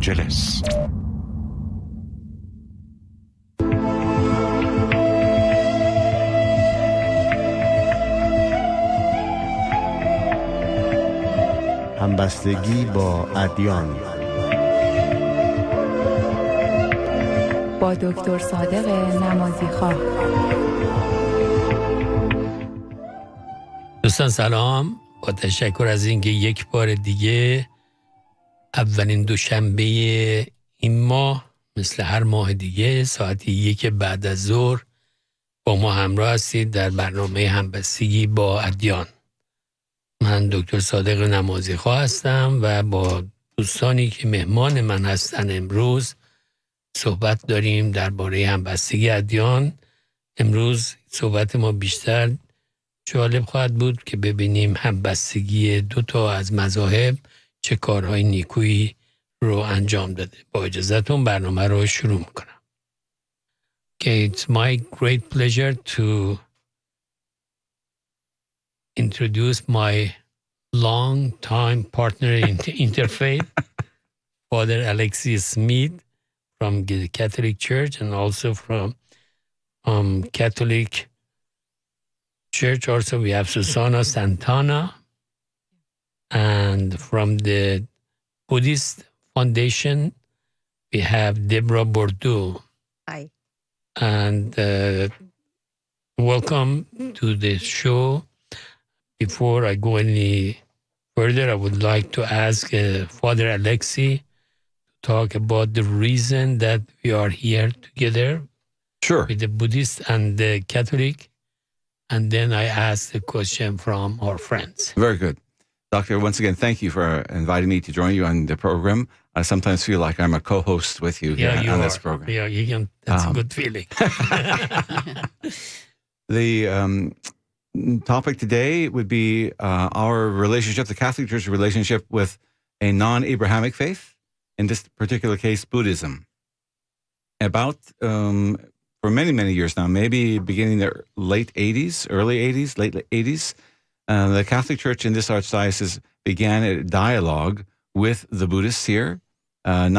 آنجلس. همبستگی با ادیان با دکتر صادق نمازی‌خواه. دوستان سلام، با تشکر از اینکه یک بار دیگه اولین دوشنبه این ماه مثل هر ماه دیگه ساعت 1 بعد از ظهر با ما همراه هستید در برنامه همبستگی با ادیان. من دکتر صادق نمازی‌خواه هستم و با دوستانی که مهمان من هستن امروز صحبت داریم درباره همبستگی ادیان. امروز صحبت ما بیشتر جالب خواهد بود که ببینیم همبستگی دو تا از مذاهب چه کارهای نیکویی رو انجام داده. با اجازهتون برنامه رو شروع میکنم. Okay, it's my great pleasure to introduce my long-time partner in interfaith, Father Alexis Smith from the Catholic Church and also from Catholic Church. Also, we have Susana Santana, and from the Buddhist Foundation, we have Deborah Bordeaux. Hi. And welcome to the show. Before I go any further, I would like to ask Father Alexi to talk about the reason that we are here together. Sure. With the Buddhist and the Catholic. And then I ask the question from our friends. Very good. Doctor, once again, thank you for inviting me to join you on the program. I sometimes feel like I'm a co-host with you here on this program. Yeah, you can. That's a good feeling. The topic today would be our relationship, the Catholic Church's relationship with a non-Abrahamic faith, in this particular case, Buddhism. About, for many, many years now, maybe beginning the late 80s, late 80s, the Catholic Church in this archdiocese began a dialogue with the Buddhists here,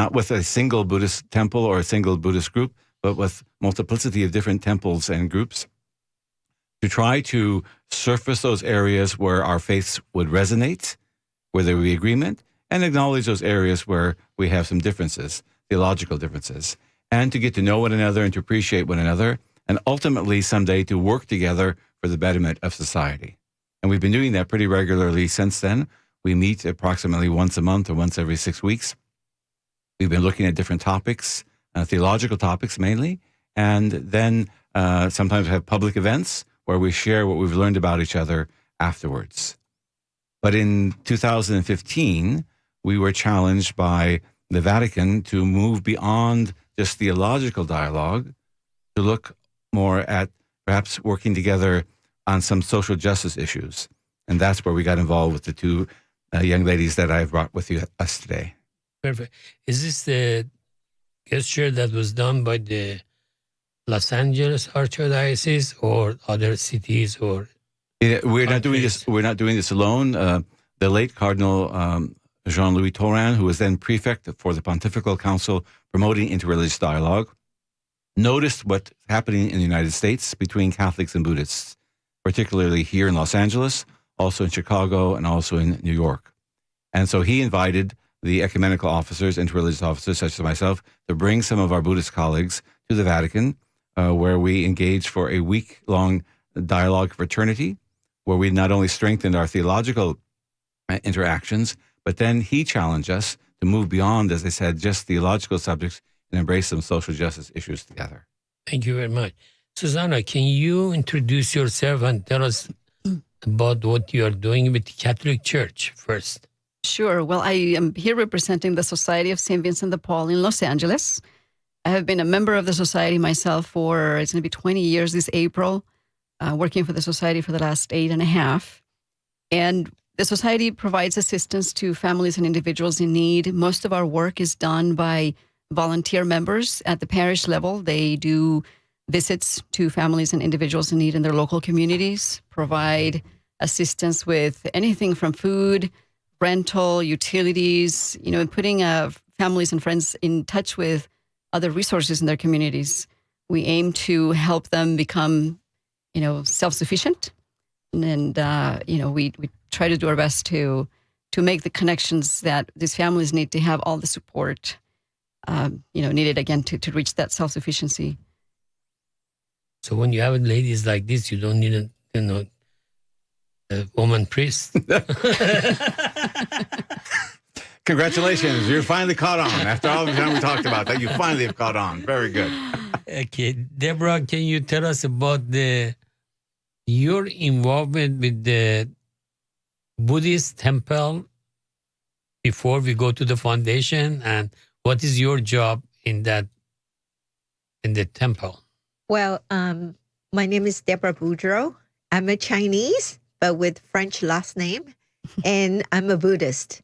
not with a single Buddhist temple or a single Buddhist group, but with multiplicity of different temples and groups, to try to surface those areas where our faiths would resonate, where there would be agreement, and acknowledge those areas where we have some differences, theological differences, and to get to know one another and to appreciate one another, and ultimately someday to work together for the betterment of society. And we've been doing that pretty regularly since then. We meet approximately once a month or once every 6 weeks. We've been looking at different topics, theological topics mainly, and then sometimes have public events where we share what we've learned about each other afterwards. But in 2015, we were challenged by the Vatican to move beyond just theological dialogue, to look more at perhaps working together on some social justice issues. And that's where we got involved with the two young ladies that I've brought with us today. Perfect. Is this the gesture that was done by the Los Angeles Archdiocese or other cities or? We're not doing this. We're not doing this alone. The late Cardinal Jean-Louis Taurin, who was then prefect for the Pontifical Council promoting interreligious dialogue, noticed what's happening in the United States between Catholics and Buddhists, particularly here in Los Angeles, also in Chicago, and also in New York. And so he invited the ecumenical officers, interreligious officers such as myself, to bring some of our Buddhist colleagues to the Vatican, where we engaged for a week-long dialogue fraternity, where we not only strengthened our theological interactions, but then he challenged us to move beyond, as I said, just theological subjects and embrace some social justice issues together. Thank you very much. Susanna, can you introduce yourself and tell us about what you are doing with the Catholic Church first? Sure. Well, I am here representing the Society of St. Vincent de Paul in Los Angeles. I have been a member of the society myself for, it's going to be 20 years this April, working for the society for the last 8.5. And the society provides assistance to families and individuals in need. Most of our work is done by volunteer members at the parish level. They do visits to families and individuals in need in their local communities, provide assistance with anything from food, rental, utilities, putting families and friends in touch with other resources in their communities. We aim to help them become, self-sufficient. And, we try to do our best to make the connections that these families need to have all the support, needed again to reach that self-sufficiency. So when you have ladies like this, you don't need a woman priest. Congratulations. You finally caught on. After all the time we talked about that, you finally have caught on. Very good. Okay. Deborah, can you tell us about your involvement with the Buddhist temple before we go to the foundation, and what is your job in the temple? Well, my name is Deborah Boudreau. I'm a Chinese, but with French last name, and I'm a Buddhist.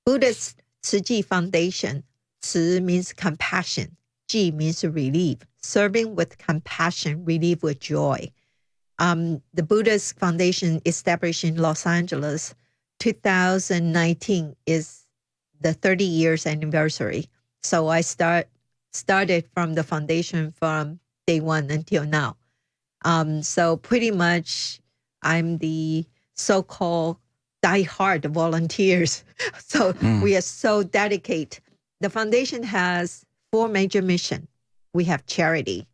Buddhist Tzu Ji Foundation. Tzu means compassion. Ji means relief. Serving with compassion, relief with joy. The Buddhist Foundation established in Los Angeles. 2019 is the 30 years anniversary. So I started from the foundation from day one until now. So pretty much I'm the so-called die-hard volunteers. So we are so dedicated. The foundation has 4 major missions. We have charity,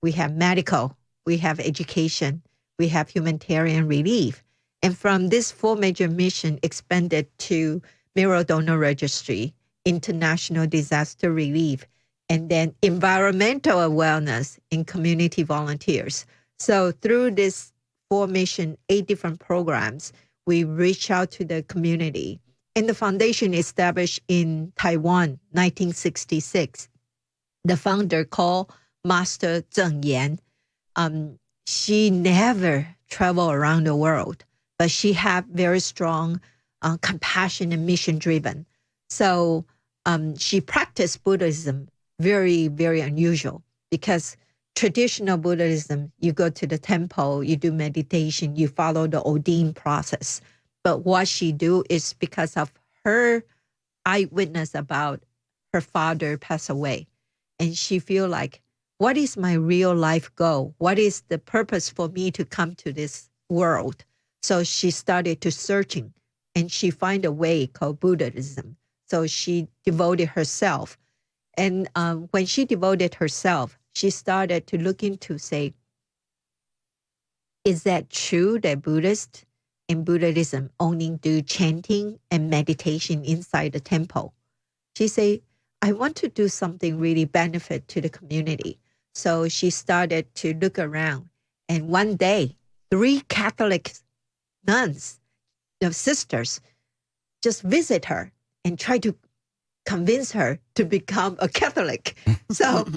we have medical, we have education, we have humanitarian relief. And from this 4 major missions expanded to Mirror Donor Registry, international disaster relief, and then environmental awareness and community volunteers. So through this 4 missions, 8 different programs, we reach out to the community. And the foundation established in Taiwan, 1966. The founder called Master Zheng Yan. She never traveled around the world, but she had very strong compassion and mission driven. So she practiced Buddhism very, very unusual, because traditional Buddhism, you go to the temple, you do meditation, you follow the ordained process. But what she do is because of her eyewitness about her father passed away. And she feel like, what is my real life goal? What is the purpose for me to come to this world? So she started to searching, and she find a way called Buddhism. So she devoted herself. And when she devoted herself, she started to look into, say, is that true that Buddhists in Buddhism only do chanting and meditation inside the temple? She said, I want to do something really benefit to the community. So she started to look around. And one day, 3 Catholic nuns, sisters, just visit her and try to convince her to become a Catholic. So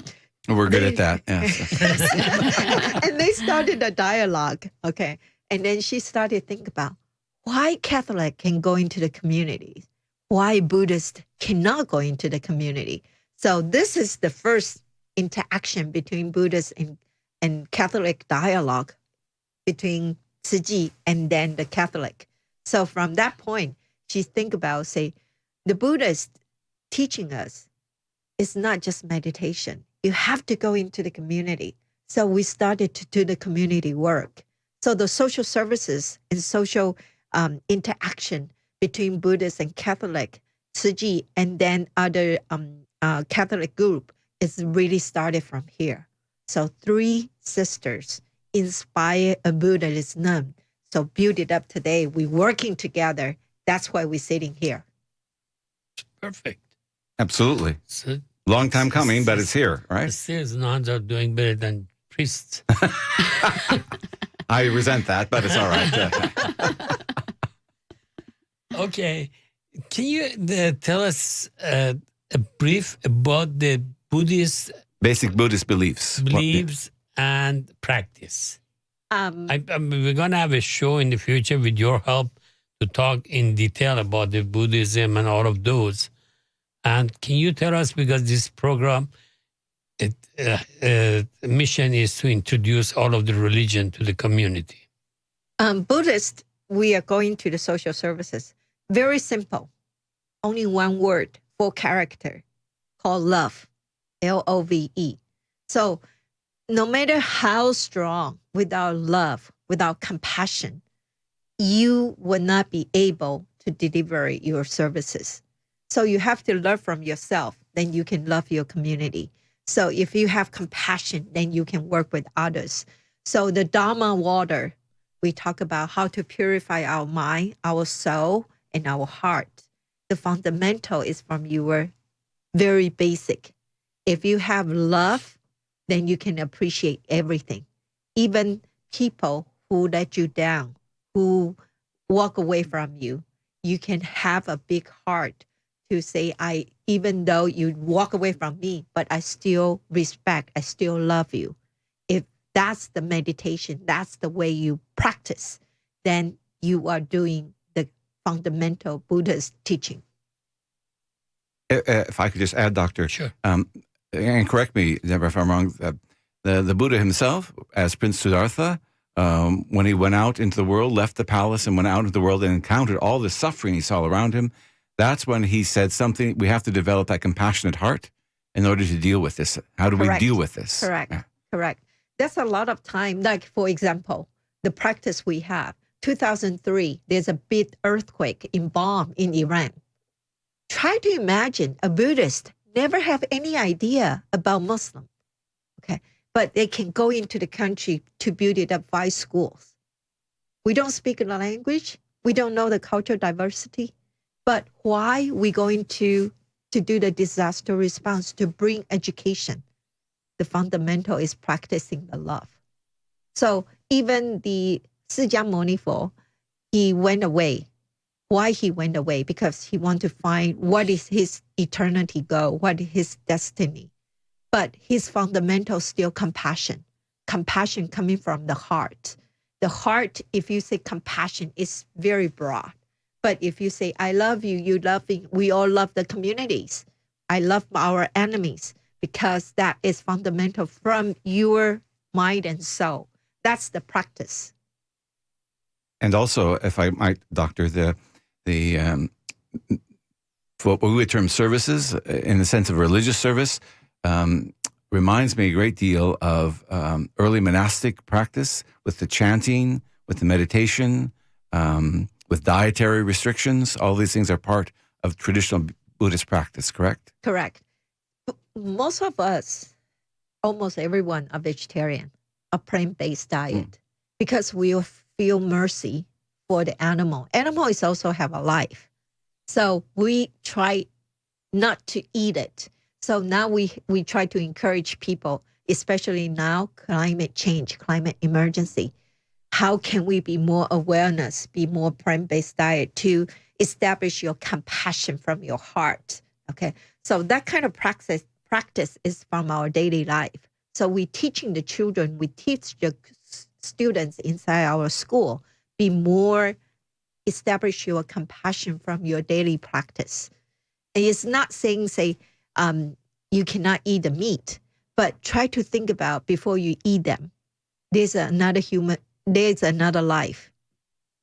we're good at that. Yes. And they started a dialogue. Okay. And then she started to think about why Catholic can go into the community, why Buddhist cannot go into the community. So this is the first interaction between Buddhist and Catholic dialogue between Tzu Ji and then the Catholic. So from that point, she think about, say, the Buddhist teaching us is not just meditation. You have to go into the community. So we started to do the community work. So the social services and social interaction between Buddhist and Catholic, Tzu Ji, and then other Catholic group is really started from here. So 3 sisters inspire a Buddhism. So build it up today. We're working together. That's why we're sitting here. Perfect. Absolutely. So, long time coming, but it's here, right? Sisters, nuns are doing better than priests. I resent that, but it's all right. Okay. Can you tell us a brief about the Buddhist Basic Buddhist beliefs. and practice? We're going to have a show in the future with your help to talk in detail about the Buddhism and all of those. And can you tell us, because this program, mission is to introduce all of the religion to the community. Buddhist, we are going to the social services. Very simple. only one word, 4 character, called love, Love. So no matter how strong, without love, without compassion, you will not be able to deliver your services. So you have to learn from yourself, then you can love your community. So if you have compassion, then you can work with others. So the Dharma water, we talk about how to purify our mind, our soul, and our heart. The fundamental is from your very basic. If you have love, then you can appreciate everything. Even people who let you down, who walk away from you, you can have a big heart to say, even though you walk away from me, but I still respect, I still love you. If that's the meditation, that's the way you practice, then you are doing the fundamental Buddha's teaching. If I could just add, Doctor, Sure. And correct me, Deborah, if I'm wrong, the Buddha himself, as Prince Siddhartha, when he went out into the world, left the palace and went out into the world and encountered all the suffering he saw around him, that's when he said something, we have to develop that compassionate heart in order to deal with this. How do we deal with this? Correct. Yeah. Correct. That's a lot of time. Like, for example, the practice we have, 2003, there's a big earthquake in bomb in Iran. Try to imagine a Buddhist never have any idea about Muslim, okay? But they can go into the country to build it up 5 schools. We don't speak the language. We don't know the cultural diversity. But why we going to do the disaster response, to bring education? The fundamental is practicing the love. So even the释迦牟尼佛, he went away. Why he went away? Because he wanted to find what is his eternity goal, what is his destiny. But his fundamental still compassion. Compassion coming from the heart. The heart, if you say compassion, is very broad. But if you say, I love you, you love me, we all love the communities. I love our enemies, because that is fundamental from your mind and soul. That's the practice. And also, if I might, Doctor, the what we would term services, in the sense of religious service, reminds me a great deal of early monastic practice, with the chanting, with the meditation, with dietary restrictions. All these things are part of traditional Buddhist practice, correct? Correct. Most of us, almost everyone, are vegetarian, a plant-based diet, because we feel mercy for the animal. Animals also have a life. So we try not to eat it. So now we try to encourage people, especially now, climate change, climate emergency. How can we be more awareness, be more plant-based diet to establish your compassion from your heart? Okay. So that kind of practice is from our daily life. So we teaching the children, we teach the students inside our school, be more, establish your compassion from your daily practice. And it's not saying, you cannot eat the meat, but try to think about before you eat them. There's another human, there's another life.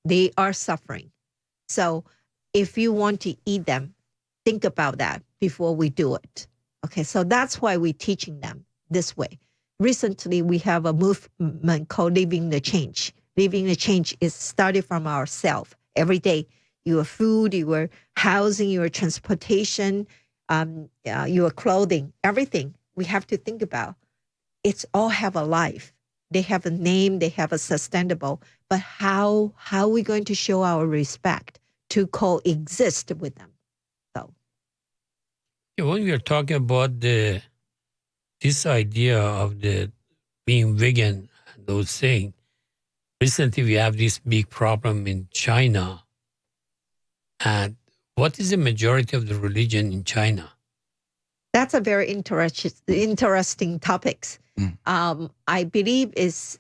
They are suffering. So if you want to eat them, think about that before we do it. Okay, so that's why we're teaching them this way. Recently, we have a movement called Living the Change. Living the Change is started from ourselves. Every day, your food, your housing, your transportation, your clothing, everything we have to think about. It's all have a life. They have a name, they have a sustainable, but how are we going to show our respect to coexist with them? So, when we are talking about this idea of the being vegan, those things, recently we have this big problem in China. And what is the majority of the religion in China? that's a very interesting topics. I believe is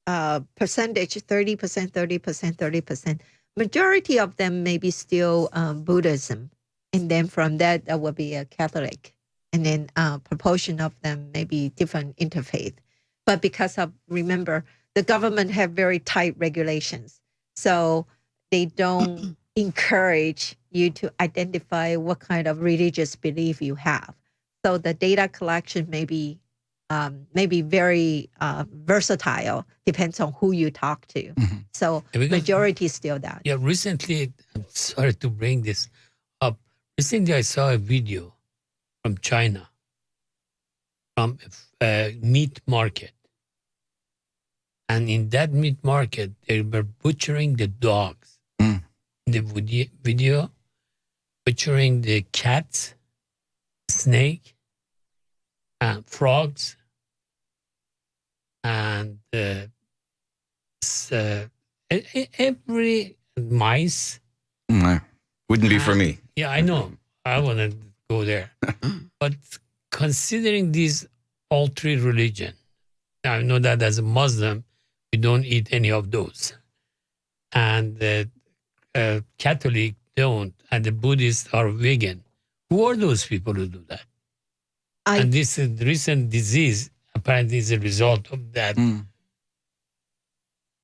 percentage 30%, 30%, 30%. Majority of them may be still Buddhism. And then from that, there will be a Catholic. And then proportion of them may be different interfaith. But because of, remember, the government have very tight regulations. So they don't encourage, you to identify what kind of religious belief you have. So the data collection may be very versatile, depends on who you talk to. Mm-hmm. So Because- majority is still that. Yeah, recently, I'm sorry to bring this up. Recently, I saw a video from China, from a meat market. And in that meat market, they were butchering the dogs. Mm. In the video, butchering the cats, snake, and frogs, and every mice. Wouldn't be for me. Yeah, I know. I want to go there. But considering these all three religion, I know that as a Muslim, we don't eat any of those. And the Catholic don't, and the Buddhists are vegan. Who are those people who do that? And this recent disease apparently is a result of that. Mm.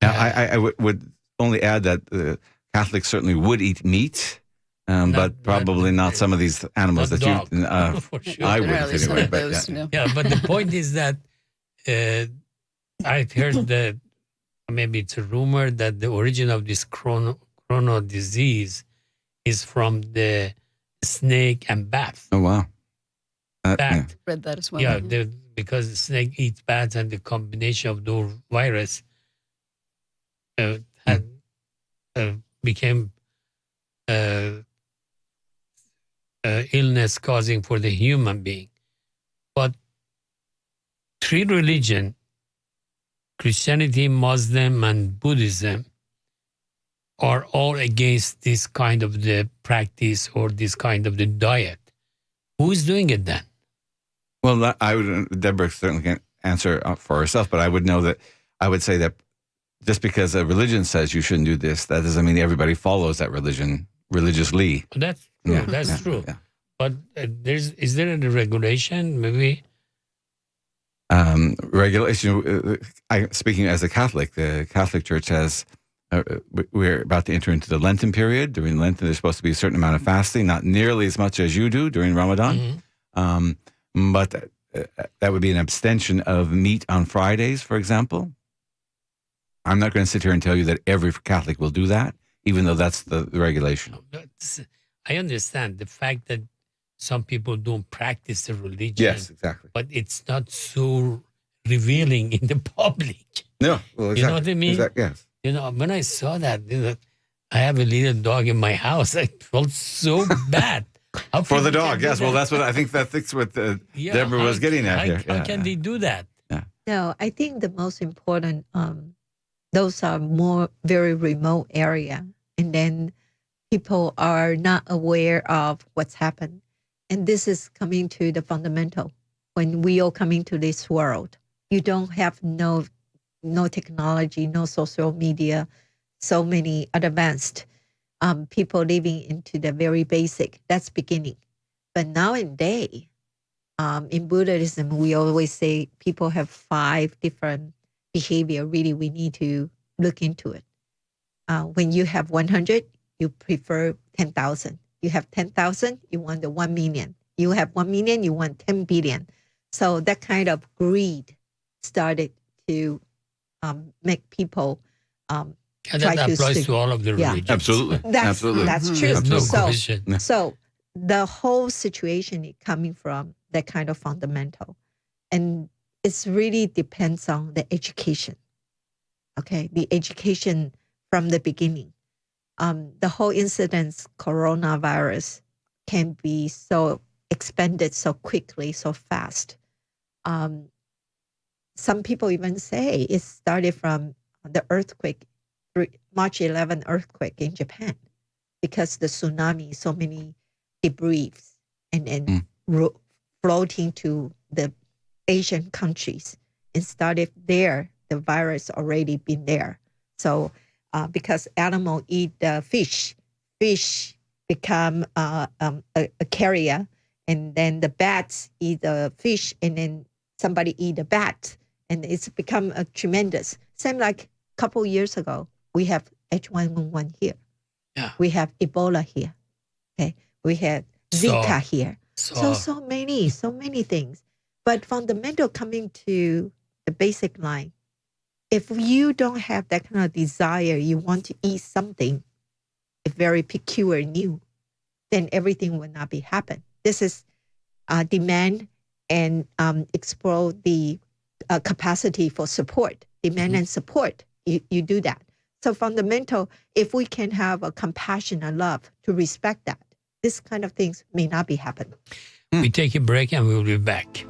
Now, I would only add that Catholics certainly would eat meat, but probably not some of these animals not that you. dog, for sure. I Generally, wouldn't some anyway. of But those, yeah. Yeah, but the point is that I heard that maybe it's a rumor that the origin of this chrono disease is from the snake and bat. Oh wow. Bat. Yeah. Read that as well. Yeah, because the snake eats bats, and the combination of those virus became illness causing for the human being. But three religion, Christianity, Muslim, and Buddhism, are all against this kind of the practice or this kind of the diet. Who is doing it then? Well, I would. Deborah certainly can't answer for herself, but I would say that just because a religion says you shouldn't do this, that doesn't mean everybody follows that religion religiously. That's true. Yeah, That's yeah, true. yeah. But is there any regulation? Maybe. Regulation. Speaking as a Catholic, the Catholic Church has. We're about to enter into the Lenten period. During Lenten, there's supposed to be a certain amount of fasting, not nearly as much as you do during Ramadan. Mhm. But that would be an abstention of meat on Fridays, for example. I'm not going to sit here and tell you that every Catholic will do that, even though that's the regulation. I understand the fact that some people don't practice the religion. Yes, exactly. But it's not so revealing in the public. No, well, exactly. You know what I mean? Yes. You know, when I saw that, I have a little dog in my house. I felt so bad. How For the people dog, can do yes. Well, that? that's what I think. That's what Yeah, Deborah was getting at here. How can they do that? No, I think the most important, those are more very remote area. And then people are not aware of what's happened. And this is coming to the fundamental. When we all come into this world, you don't have no technology, no social media, so many advanced people living into the very basic. That's beginning. But nowadays, in Buddhism, we always say people have 5 different behavior. Really, we need to look into it. When you have 100, you prefer 10,000. You have 10,000, you want the 1 million. You have 1 million, you want 10 billion. So that kind of greed started to make people And try that to applies stick. to all of the Yeah. religions. Absolutely. Absolutely. That's Mhm. true. There's no So, question. so the whole situation is coming from that kind of fundamental. And it's really depends on the education. Okay, the education from the beginning. The whole incidence, coronavirus, can be so expanded so quickly, so fast. Some people even say it started from the earthquake, March 11 earthquake in Japan, because the tsunami, so many debris, and then floating to the Asian countries, and started there. The virus already been there. So because animal eat the fish become a carrier, and then the bats eat the fish, and then somebody eat the bat, and it's become a tremendous. Same like a couple years ago, we have H1N1 here. Yeah. We have Ebola here. Okay, we had Saw. Zika here. Saw. So many things. But fundamental coming to the basic line, if you don't have that kind of desire, you want to eat something very peculiar, new, then everything will not be happen. This is demand and explore the capacity for support, demand and support. You do that. So fundamental, if we can have a compassion and love to respect that, this kind of things may not be happening. We take a break and we will be back.